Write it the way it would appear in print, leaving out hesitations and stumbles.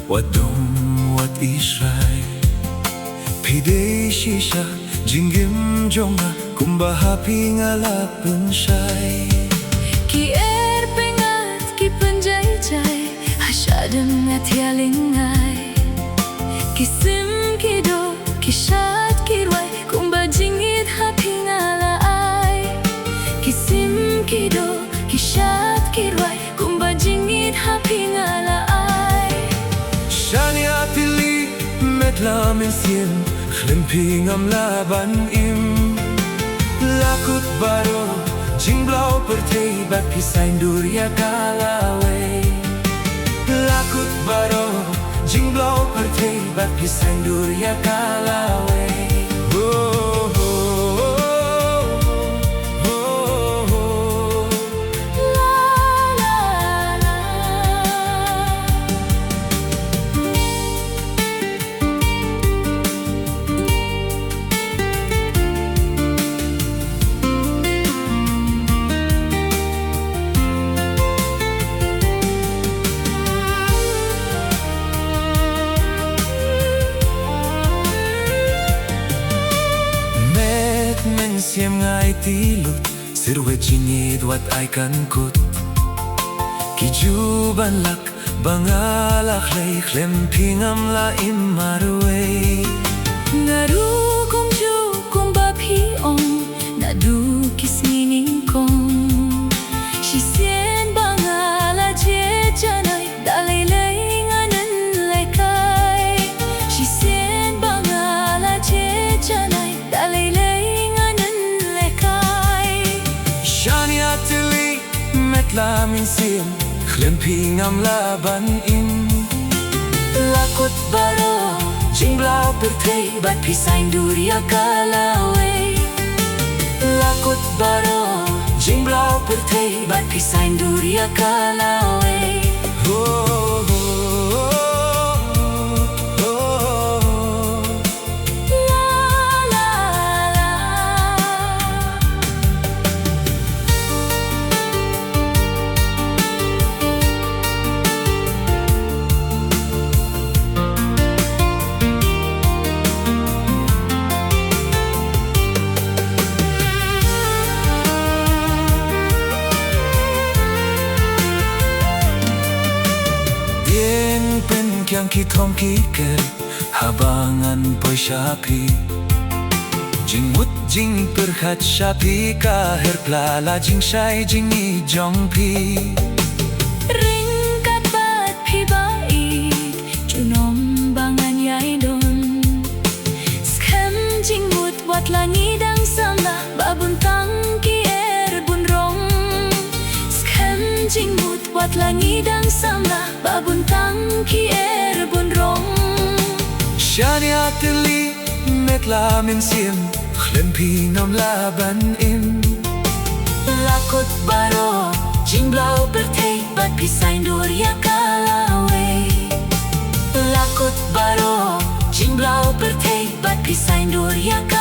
wadum wat isray pide shisha jingim jonga kumbaha pingalapan syai ki pengat ki penjai-jai hasyadem ngat yalingay kisim kido kishat kirwai kumba jingit hapingalaay kisim kido kishat kirwai kumba jingit hapingalaay shani atili metlamin sien khlimping am laban im lakut baro jingblau pertei bat pisain duria kalawe lakut baro jingblau pertei bat pisain duria kalawe oh, oh, oh, oh, oh. la la la Men siem ngai tilut sirwe jinid wat ai kan kut kijuban lak bangalak lei klemping am la imarwe Naru kong ju kong ba pi ong nadu kismining kong shi sien bangala je janai dalai lei nganan lekai shi sien bangala je janai dalai lei nganan lekai shani atili metlamin siem klemping am laban im lakut baro jingblau pertei bat pisain duria kalawe lakut baro jingblau pertei bat pisain duria kalawe oh, oh, oh, oh, oh. la la la Yang kitom kiker habangan poi syapi jingmut jing perhat syapi kaher plala jing syai jing i jong pi ringkat bat pi bait junom bangan yai don skem jingmut wat langi dang samla babun tang ki bun rong skem jingmut wat langi dang samla babun tang ki bun rong shani atili metlamin siem klemping am laban im lakut baro jingblau pertei bat pisain duria kalawe lakut baro jingblau pertei bat pisain duria kalawe